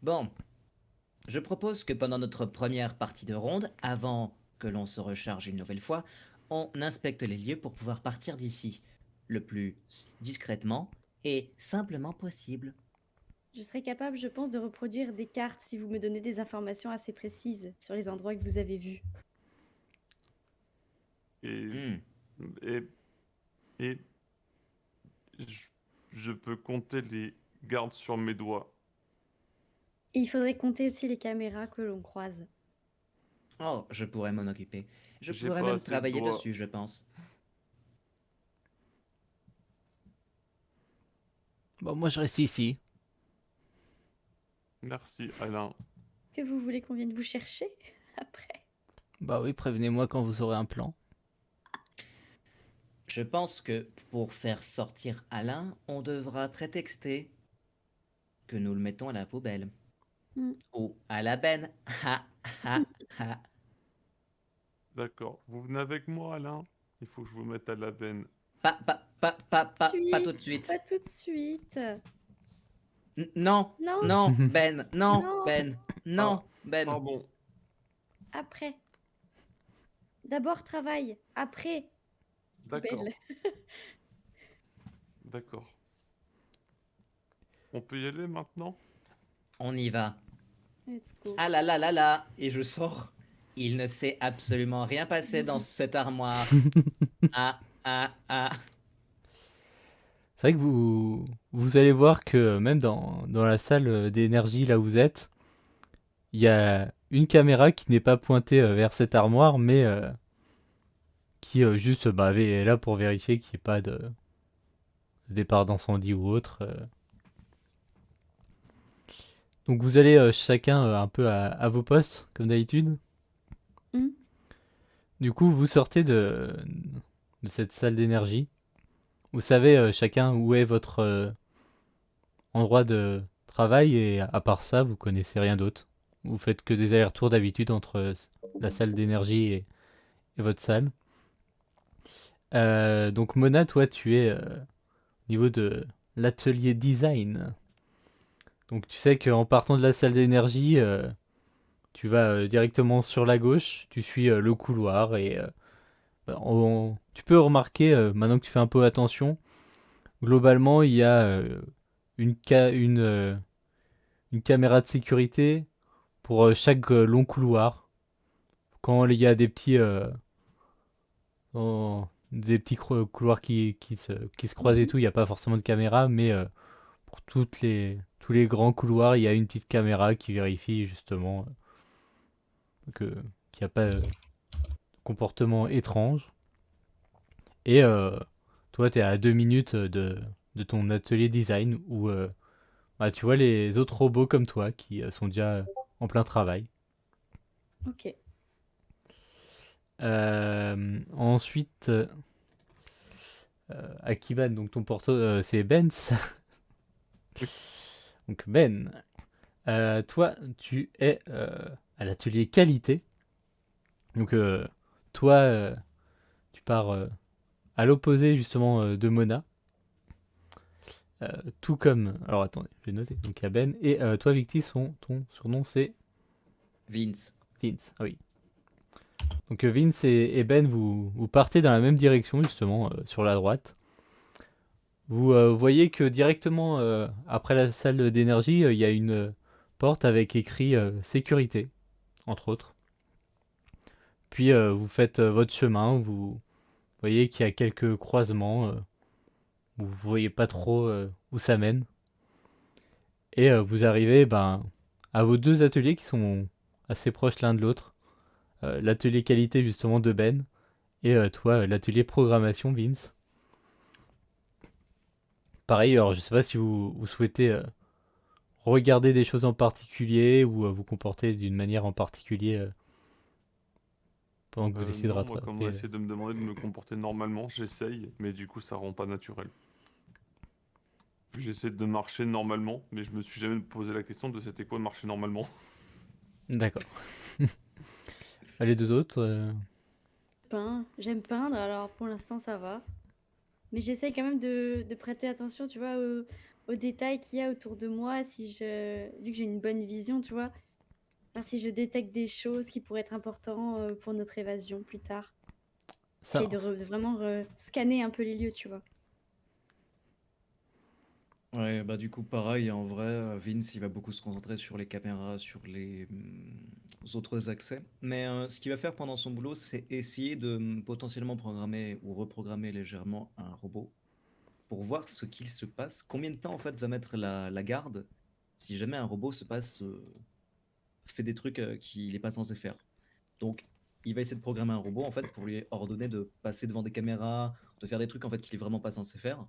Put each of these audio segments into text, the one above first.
Bon, je propose que pendant notre première partie de ronde, avant que l'on se recharge une nouvelle fois, on inspecte les lieux pour pouvoir partir d'ici le plus discrètement et simplement possible. Je serais capable, je pense, de reproduire des cartes si vous me donnez des informations assez précises sur les endroits que vous avez vus. Et, Hmm. et, et je, je peux compter les gardes sur mes doigts. Et il faudrait compter aussi les caméras que l'on croise. Oh, je pourrais m'en occuper. Je J'ai pourrais pas même assez de travailler doigts. dessus, je pense. Bon, moi je reste ici. Merci, Alain. Que vous voulez qu'on vienne vous chercher après? Bah oui, prévenez-moi quand vous aurez un plan. Je pense que pour faire sortir Alain, on devra prétexter que nous le mettons à la poubelle. Hmm. Ou à la benne. Ha ha ha. D'accord. Vous venez avec moi, Alain? Il faut que je vous mette à la veine. Pas Suis, tout de pas suite. tout de suite. Non, Non, non, Ben, non, non, Ben, Ah, non, Ben. pardon. après. D'abord travail, après D'accord. poubelle. D'accord. On peut y aller maintenant? On y va. Let's go. Ah là là là là. Et je sors. Il ne s'est absolument rien passé dans cette armoire. Ah, ah, ah. C'est vrai que vous allez voir que même dans la salle d'énergie là où vous êtes, il y a une caméra qui n'est pas pointée vers cette armoire, mais qui juste est là pour vérifier qu'il n'y ait pas de départ d'incendie ou autre. Donc vous allez chacun un peu à vos postes, comme d'habitude. Hmm. Du coup, vous sortez de cette salle d'énergie. Vous savez chacun où est votre endroit de travail et à part ça, vous connaissez rien d'autre. Vous faites que des allers-retours d'habitude entre la salle d'énergie et votre salle. Donc Mona, toi, tu es au niveau de l'atelier design. Donc tu sais qu'en partant de la salle d'énergie, tu vas directement sur la gauche, tu suis le couloir et tu peux remarquer, maintenant que tu fais un peu attention, globalement il y a une caméra de sécurité pour chaque long couloir. Quand il y a des petits couloirs qui se croisent et Mhm. tout, il n'y a pas forcément de caméra, mais pour tous les grands couloirs, il y a une petite caméra qui vérifie justement que, qu'il n'y a pas de comportement étrange. Et toi, tu es à 2 minutes de ton atelier design où bah, tu vois les autres robots comme toi qui sont déjà en plein travail. Ok. Ensuite, Akiban, donc ton porto, c'est Ben, c'est ça. Oui. Donc Ben, toi, tu es à l'atelier qualité. Donc toi, tu pars à l'opposé justement de Mona. Tout comme... Alors attendez, je vais noter. Donc il y a Ben. Et toi, Victy, ton surnom, c'est Vince. Vince. Ah oui. Donc Vince et Ben, vous partez dans la même direction, justement, sur la droite. Vous voyez que directement après la salle d'énergie, il y a une porte avec écrit sécurité, entre autres. Puis vous faites votre chemin, vous voyez qu'il y a quelques croisements, où vous voyez pas trop où ça mène. Et vous arrivez à vos deux ateliers qui sont assez proches l'un de l'autre. L'atelier qualité justement de Ben et toi l'atelier programmation Vince. Pareil, alors je sais pas si vous souhaitez regarder des choses en particulier ou vous comporter d'une manière en particulier pendant que vous essayez de Non, moi, quand on rattraper. essaie de me demander de me comporter normalement, j'essaye, mais du coup, ça rend pas naturel. J'essaie de marcher normalement, mais je me suis jamais posé la question de c'était quoi de marcher normalement. D'accord. Les deux autres J'aime peindre, alors pour l'instant ça va. Mais j'essaye quand même de prêter attention, tu vois, aux détails qu'il y a autour de moi, vu que j'ai une bonne vision, tu vois. Enfin, si je détecte des choses qui pourraient être importantes pour notre évasion plus tard. Ça J'essaie de marche. vraiment scanner un peu les lieux, tu vois. Ouais, bah du coup, pareil, en vrai, Vince, il va beaucoup se concentrer sur les caméras, sur les autres accès. Mais ce qu'il va faire pendant son boulot, c'est essayer de potentiellement programmer ou reprogrammer légèrement un robot pour voir ce qu'il se passe, combien de temps en fait va mettre la garde si jamais un robot se passe, fait des trucs qu'il n'est pas censé faire. Donc, il va essayer de programmer un robot en fait pour lui ordonner de passer devant des caméras, de faire des trucs en fait qu'il est vraiment pas censé faire,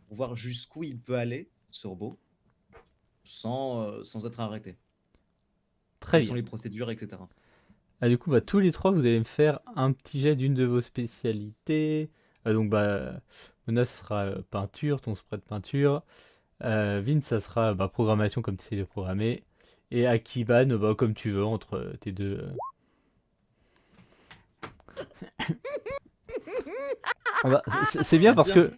pour voir jusqu'où il peut aller, ce robot, sans être arrêté. Très Quelles sont bien. les procédures, etc. Du coup, bah, tous les trois, vous allez me faire un petit jet d'une de vos spécialités. Donc, bah, Mona, ce sera peinture, ton spray de peinture. Vince, ça sera bah, programmation, comme tu sais de programmer. Et Akiban, bah, comme tu veux, entre tes deux. Ah bah, c'est bien parce Bien. que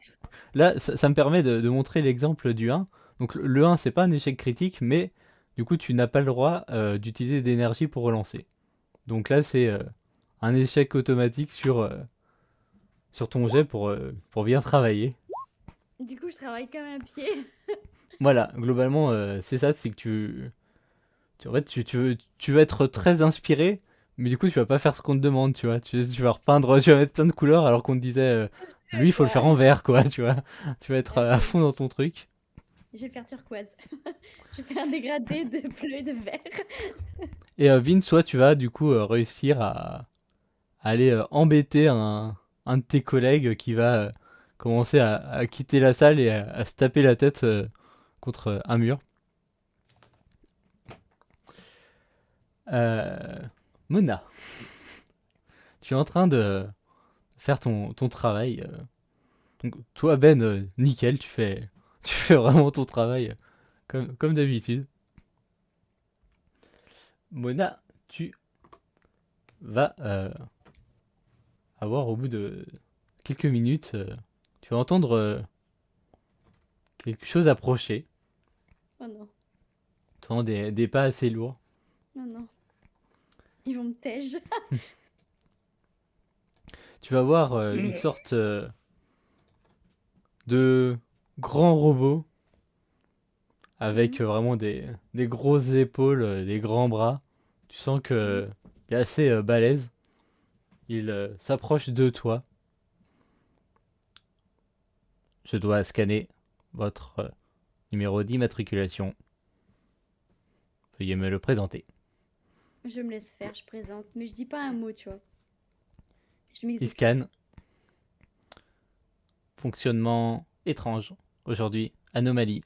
là, ça me permet de montrer l'exemple du 1. Donc, le 1, c'est pas un échec critique, mais du coup, tu n'as pas le droit d'utiliser d'énergie pour relancer. Donc là, c'est un échec automatique sur ton jet pour bien travailler. Du coup, je travaille comme un pied. Voilà, globalement, c'est ça, c'est que en fait, tu vas être très inspiré, mais du coup, tu vas pas faire ce qu'on te demande, tu vois. Tu vas repeindre, tu vas mettre plein de couleurs alors qu'on te disait, lui, il faut le faire en vert, quoi, tu vois. Tu vas être à Ok. fond dans ton truc. Je vais le faire turquoise. Je vais faire un dégradé de bleu et de vert. Et Vince, soit tu vas du coup réussir à aller embêter un de tes collègues qui va commencer à quitter la salle et à se taper la tête contre un mur. Euh, Mona, tu es en train de faire ton travail. Donc, toi, Ben, nickel, tu fais vraiment ton travail comme d'habitude. Mona, tu vas avoir au bout de quelques minutes, tu vas entendre quelque chose approcher. Oh non, Tu entends des pas assez lourds. non, non. Ils vont me tège. Tu vas voir une sorte de grand robot avec vraiment des grosses épaules, des grands bras. Tu sens que il est assez balèze. Il s'approche de toi. Je dois scanner votre numéro d'immatriculation. Veuillez me le présenter. Je me laisse faire, je présente. Mais je dis pas un mot, tu vois. Je Il m'exécute. scanne. Fonctionnement étrange. Aujourd'hui, anomalie.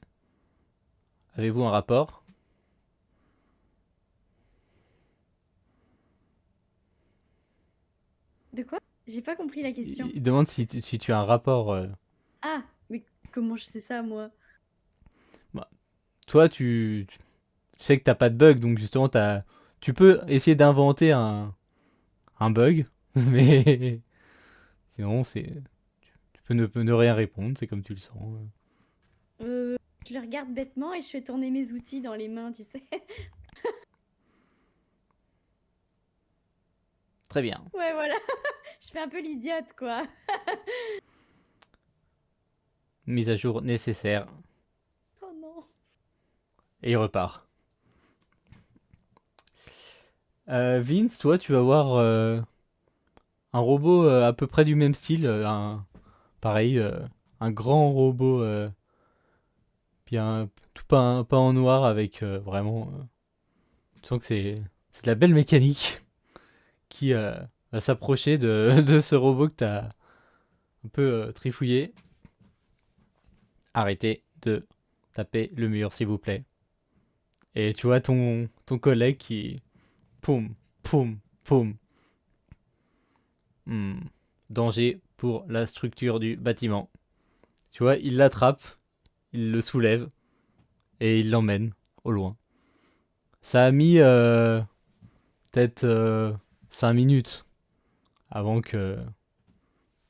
Avez-vous un rapport? De quoi? J'ai pas compris la question. Il demande si tu as un rapport. Ah, mais comment je sais ça, moi? Bah, toi, tu sais que t'as pas de bug, donc justement, tu peux essayer d'inventer un bug, mais sinon, tu peux ne rien répondre, c'est comme tu le sens. Je le regarde bêtement et je fais tourner mes outils dans les mains, tu sais. Très bien. Ouais, voilà. Je fais un peu l'idiote, quoi. Mise à jour nécessaire. Oh non. Et il repart. Vince, toi, tu vas voir un robot à peu près du même style. Pareil, un grand robot bien, tout pas en noir avec vraiment. Tu sens que c'est de la belle mécanique qui va s'approcher de ce robot que t'as un peu trifouillé. Arrêtez de taper le mur, s'il vous plaît. Et tu vois ton collègue qui. Poum, poum, poum. Hmm. Danger pour la structure du bâtiment. Tu vois, il l'attrape, il le soulève et il l'emmène au loin. Ça a mis peut-être 5 minutes avant que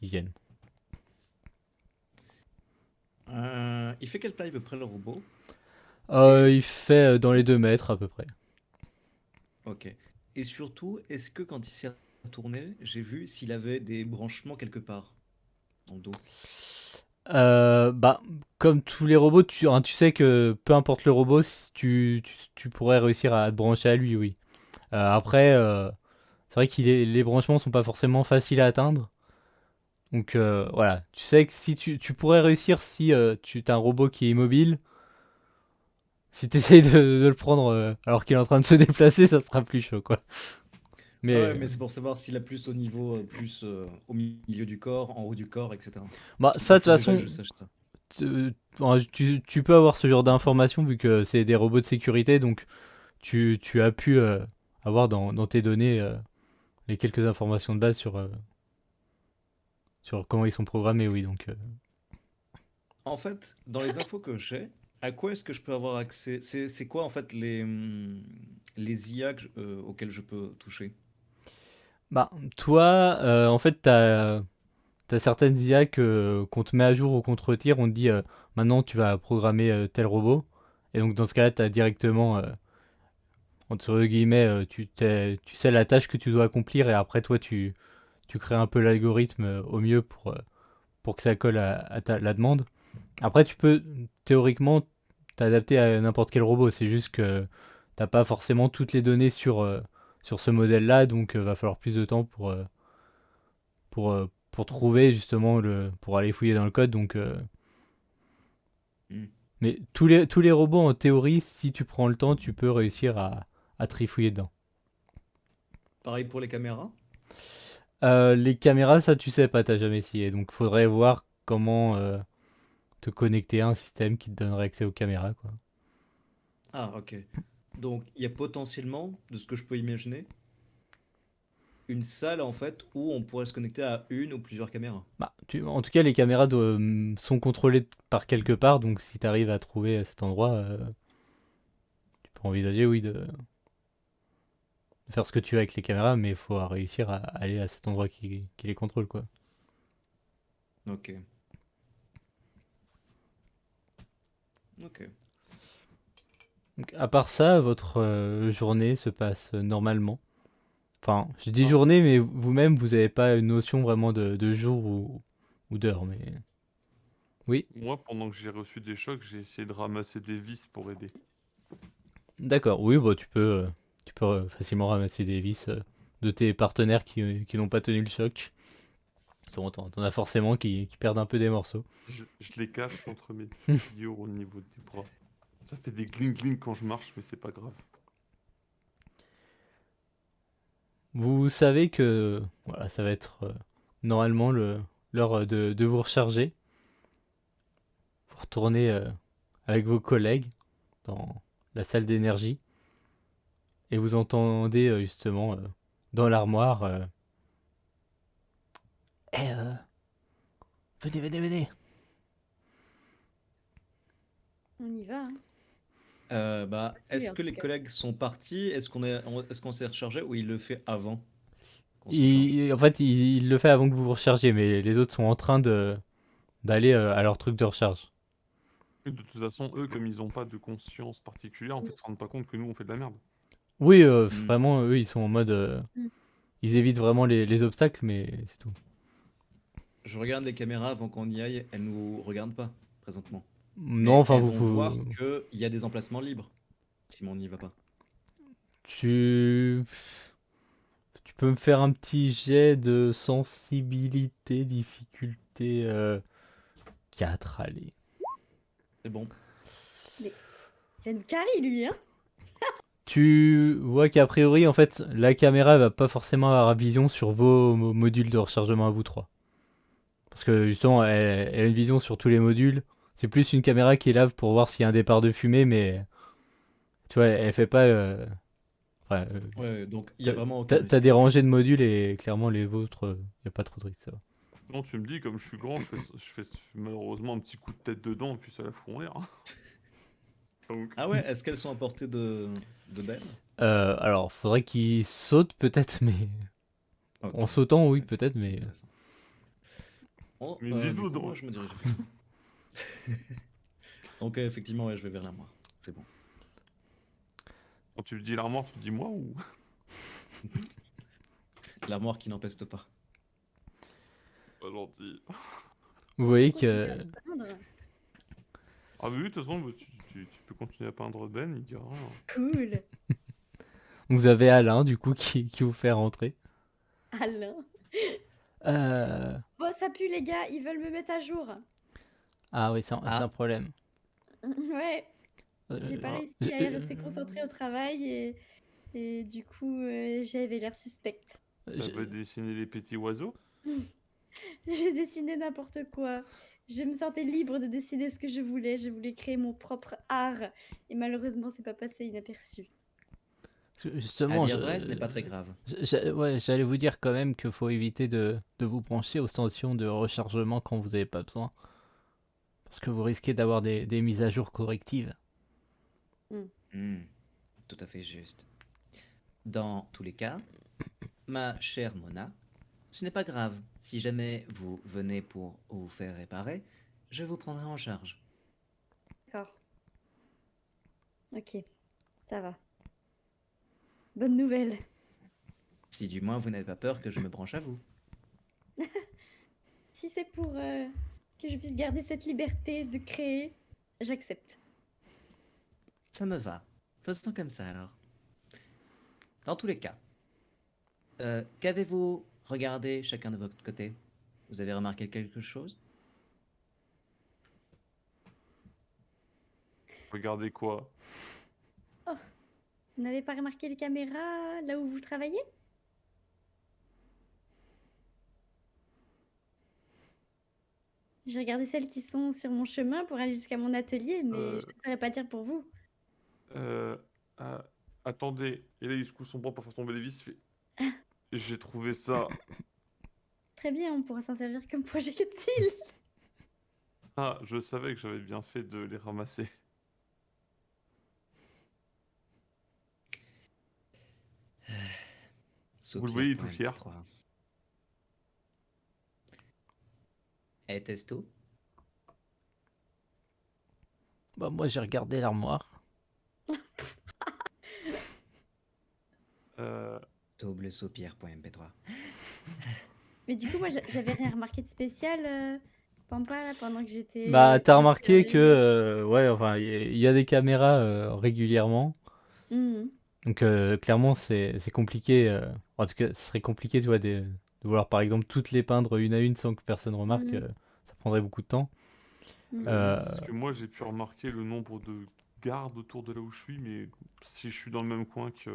ils viennent. Il fait quelle taille à peu près le robot? Il fait dans les 2 mètres à peu près. Ok. Et surtout, est-ce que quand il s'est retourné, j'ai vu s'il avait des branchements quelque part dans le dos? Bah, comme tous les robots, tu sais que peu importe le robot, si tu pourrais réussir à te brancher à lui, oui. Après, c'est vrai que les branchements sont pas forcément faciles à atteindre. Donc voilà, tu sais que si tu pourrais réussir si tu as un robot qui est immobile, si tu essayes de le prendre alors qu'il est en train de se déplacer, ça sera plus chaud, quoi. Ouais, Mais mais c'est pour savoir s'il a plus au niveau, plus au milieu du corps, en haut du corps, etc. bah, Parce qu'il ça, de toute faut déjà que façon, je sache ça. tu peux avoir ce genre d'informations vu que c'est des robots de sécurité, donc tu as pu avoir dans tes données les quelques informations de base sur comment ils sont programmés, oui. Donc, En fait, dans les infos que j'ai, à quoi est-ce que je peux avoir accès? C'est quoi en fait les IA auxquels je peux toucher? bah, toi, en fait, t'as certaines IA qu'on te met à jour ou qu'on te retire, on te dit maintenant tu vas programmer tel robot. Et donc dans ce cas-là, t'as directement, entre guillemets, tu sais la tâche que tu dois accomplir et après toi tu crées un peu l'algorithme au mieux pour que ça colle à la demande. Après tu peux théoriquement t'adapter à n'importe quel robot, c'est juste que t'as pas forcément toutes les données sur ce modèle-là, donc va falloir plus de temps pour trouver justement pour aller fouiller dans le code. Donc, Hmm. mais tous les robots en théorie, si tu prends le temps, tu peux réussir à trifouiller dedans. Pareil pour les caméras? Les caméras, ça tu sais pas, t'as jamais essayé. Donc faudrait voir comment te connecter à un système qui te donnerait accès aux caméras, quoi. Ah, ok. Donc, il y a potentiellement, de ce que je peux imaginer, une salle en fait où on pourrait se connecter à une ou plusieurs caméras. Bah, en tout cas, les caméras sont contrôlées par quelque part, donc si tu arrives à trouver cet endroit, tu peux envisager, oui, de faire ce que tu veux avec les caméras, mais il faut réussir à aller à cet endroit qui les contrôle, quoi. Ok. Ok. Donc, à part ça, votre journée se passe normalement. Enfin, je dis Ah, journée, mais vous-même, vous n'avez pas une notion vraiment de jour ou d'heure, mais... Oui, Moi, pendant que j'ai reçu des chocs, j'ai essayé de ramasser des vis pour aider. d'accord. Oui, bah, tu peux facilement ramasser des vis de tes partenaires qui n'ont pas tenu le choc. T'en as forcément qui perdent un peu des morceaux. Je les cache entre mes tibiaux au niveau des bras. Ça fait des gling-gling quand je marche, mais c'est pas grave. Vous savez que voilà, ça va être normalement l'heure de vous recharger. Vous retournez avec vos collègues dans la salle d'énergie et vous entendez justement dans l'armoire Eh, venez. On y va, hein. bah, Oui, est-ce en que tout les cas. collègues sont partis? Est-ce qu'on s'est rechargé ou il le fait avant qu'on se recharge? En fait, il le fait avant que vous vous rechargiez, mais les autres sont en train d'aller à leur truc de recharge. Et de toute façon, eux, comme ils ont pas de conscience particulière, en fait, ils se rendent pas compte que nous, on fait de la merde. Oui, Hmm. vraiment, eux, ils sont en mode... Mm. ils évitent vraiment les obstacles, mais c'est tout. Je regarde les caméras avant qu'on y aille, elles nous regardent pas présentement. Non, Mais enfin, elles vous vont voir pouvez... qu'il y a des emplacements libres si on n'y va pas. Tu... Tu peux me faire un petit jet de sensibilité, difficulté 4, allez. C'est bon. Mais il a une carie, lui, hein. Tu vois qu'a priori, en fait, la caméra elle va pas forcément avoir vision sur vos modules de rechargement à vous trois. Parce que justement, elle a une vision sur tous les modules. C'est plus une caméra qui est là pour voir s'il y a un départ de fumée, mais tu vois, elle fait pas. Ouais, Ouais, donc il y a vraiment aucun t'as risque. des rangées de modules et clairement les vôtres, y a pas trop de risque, ça va. Non, tu me dis, comme je suis grand, je fais malheureusement un petit coup de tête dedans, et puis ça la fout en l'air, hein. Donc, Ah ouais, est-ce qu'elles sont à portée de Ben? Alors, faudrait qu'il saute peut-être, mais Ok. en sautant, oui, Ouais, peut-être, mais intéressant. mais une Du coup, zizou, moi, donc. je me dirige vers ça. Donc effectivement, ouais, je vais vers l'armoire. C'est bon. Quand tu dis l'armoire, tu dis moi ou... L'armoire qui n'empeste pas. Pas gentil. Vous voyez Continue que à peindre. Ah oui, de toute façon, bah, tu peux continuer à peindre Ben, il dira rien. Cool. vous avez Alain, du coup, qui vous fait rentrer. Alain. Euh, Bon, ça pue, les gars. Ils veulent me mettre à jour. Ah oui, c'est un Ah. problème. Ouais. Euh, J'ai pas réussi je- à rester concentrée au travail et du coup, j'avais l'air suspecte. Elle va dessiner des petits oiseaux. J'ai dessiné n'importe quoi. Je me sentais libre de dessiner ce que je voulais. Je voulais créer mon propre art. Et malheureusement, c'est pas passé inaperçu. À Justement, dire vrai, ce n'est pas très grave. ouais, j'allais vous dire quand même qu'il faut éviter de vous brancher aux stations de rechargement quand vous n'avez pas besoin. Parce que vous risquez d'avoir des mises à jour correctives. Hmm, tout à fait juste. Dans tous les cas, ma chère Mona, ce n'est pas grave. Si jamais vous venez pour vous faire réparer, je vous prendrai en charge. D'accord. Ok, ça va. Bonne nouvelle. Si du moins vous n'avez pas peur que je me branche à vous. Si c'est pour que je puisse garder cette liberté de créer, j'accepte. Ça me va. Faisons comme ça alors. Dans tous les cas, qu'avez-vous regardé chacun de votre côté? Vous avez remarqué quelque chose? Regardez quoi? Vous n'avez pas remarqué les caméras là où vous travaillez? J'ai regardé celles qui sont sur mon chemin pour aller jusqu'à mon atelier, mais Euh. je ne saurais pas dire pour vous. Ah, attendez, et là il secoue son bras pour faire tomber les vis, il fait... J'ai trouvé ça. Très bien, on pourra s'en servir comme projectile. Ah, je savais que j'avais bien fait de les ramasser. Vous le voyez, il est tout fier. Soupir.mp3. Était-ce tout? Bah, moi, j'ai regardé l'armoire. Euh, Double soupir.mp3. Mais du coup, moi, j'avais rien remarqué de spécial, Pampa, là, pendant que j'étais. Bah, t'as j'étais remarqué que, arrivée. ouais, enfin, il y a des caméras régulièrement. Mhm. Donc, clairement, c'est compliqué. En tout cas, ce serait compliqué, tu vois, de vouloir, par exemple, toutes les peindre une à une sans que personne remarque. Mhm. Ça prendrait beaucoup de temps. Mhm. Euh, Parce que moi j'ai pu remarquer le nombre de gardes autour de là où je suis, mais si je suis dans le même coin que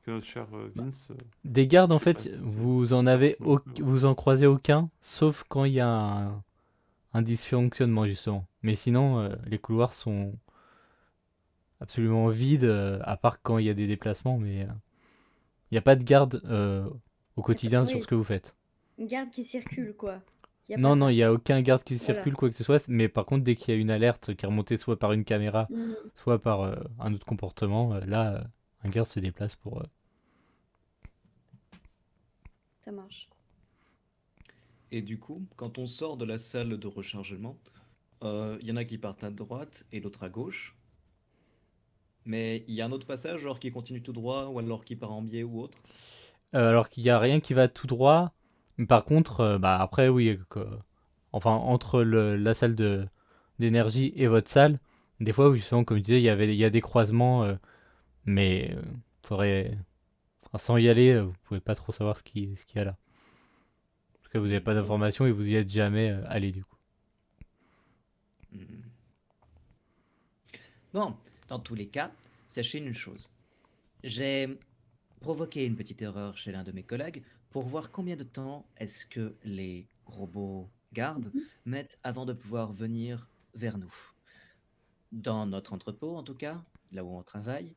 notre cher Vince, Des gardes, je en sais pas fait, si vous si en avez, pertinent que... vous en croisez aucun, sauf quand il y a un dysfonctionnement, justement. Mais sinon, les couloirs sont absolument vides, à part quand il y a des déplacements, mais il n'y a pas de garde au quotidien sur Oui, ce que vous faites. une garde qui circule, quoi. Il n'y a pas Non, non, ça. il n'y a aucun garde qui Voilà. circule, quoi que ce soit, mais par contre, dès qu'il y a une alerte qui est remontée soit par une caméra, Mhm. soit par un autre comportement, là, un garde se déplace pour... Ça marche. Et du coup, quand on sort de la salle de rechargement, il y en a qui partent à droite et d'autres à gauche. Mais il y a un autre passage, genre qui continue tout droit, ou alors qui part en biais ou autre. Alors qu'il n'y a rien qui va tout droit, mais par contre, bah après, oui, enfin, entre la salle d'énergie et votre salle, des fois, justement, comme je disais, il y a des croisements, mais faudrait... enfin, sans y aller, vous pouvez pas trop savoir ce qu'il y a là. En tout cas, vous n'avez pas Ok. d'informations et vous y êtes jamais allé, du coup. Hmm. Bon, dans tous les cas, sachez une chose. J'ai provoqué une petite erreur chez l'un de mes collègues pour voir combien de temps est-ce que les robots gardes Mhm. mettent avant de pouvoir venir vers nous. Dans notre entrepôt, en tout cas, là où on travaille,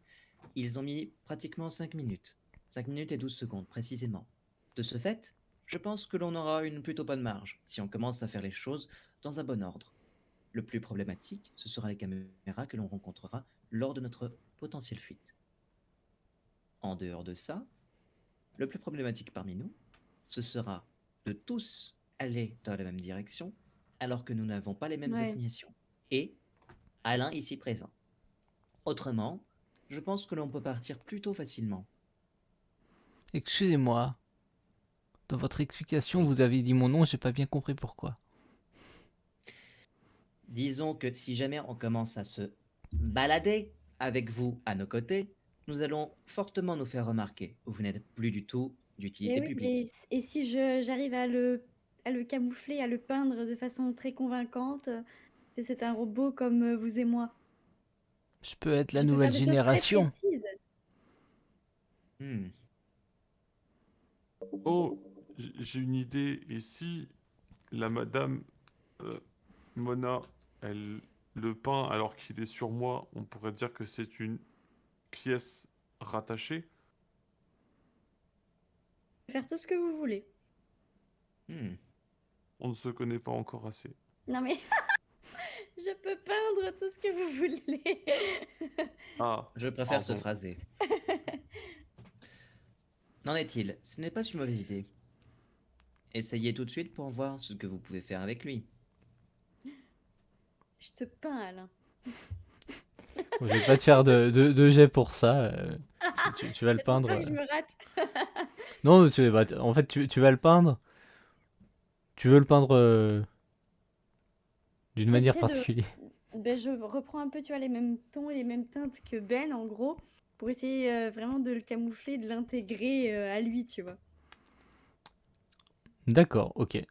ils ont mis pratiquement 5 minutes. 5 minutes et 12 secondes, précisément. De ce fait, je pense que l'on aura une plutôt bonne marge si on commence à faire les choses dans un bon ordre. Le plus problématique, ce sera les caméras que l'on rencontrera lors de notre potentielle fuite. En dehors de ça, le plus problématique parmi nous, ce sera de tous aller dans la même direction alors que nous n'avons pas les mêmes Ouais. assignations. et Alain ici présent. Autrement, je pense que l'on peut partir plutôt facilement. Excusez-moi, dans votre explication, vous avez dit mon nom, j'ai pas bien compris pourquoi. Disons que si jamais on commence à se balader avec vous à nos côtés, nous allons fortement nous faire remarquer. Vous n'êtes plus du tout d'utilité Et oui, publique. et si j'arrive à le camoufler, à le peindre de façon très convaincante, que c'est un robot comme vous et moi. Je peux être la Je peux nouvelle faire des choses très génération. précises. Hmm. Oh, j'ai une idée. Et si la madame euh, Mona, elle le peint alors qu'il est sur moi, on pourrait dire que c'est une pièce rattachée. Faire tout ce que vous voulez. Hmm. On ne se connaît pas encore assez. Non mais je peux peindre tout ce que vous voulez. Ah, Je préfère se pardon. phraser. N'en est-il? Ce n'est pas une mauvaise idée. Essayez tout de suite pour voir ce que vous pouvez faire avec lui. Je te peins, Alain. Je vais pas te faire de jet pour ça. Tu vas le J'ai trop peindre. peur que je me rate. Non, en fait, tu vas le peindre. Tu veux le peindre d'une Moi, manière j'essaie de... particulière. Ben, je reprends un peu, tu vois, les mêmes tons et les mêmes teintes que Ben, en gros, pour essayer vraiment de le camoufler, de l'intégrer à lui, tu vois. D'accord, ok.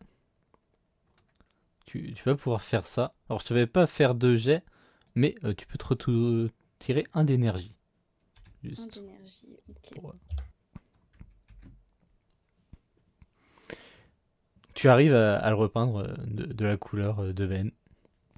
Tu vas pouvoir faire ça. Alors, je te vais pas faire de jet, mais tu peux te tirer un d'énergie. Un Juste. d'énergie, ok. Pour, tu arrives à le repeindre de la couleur de Ben.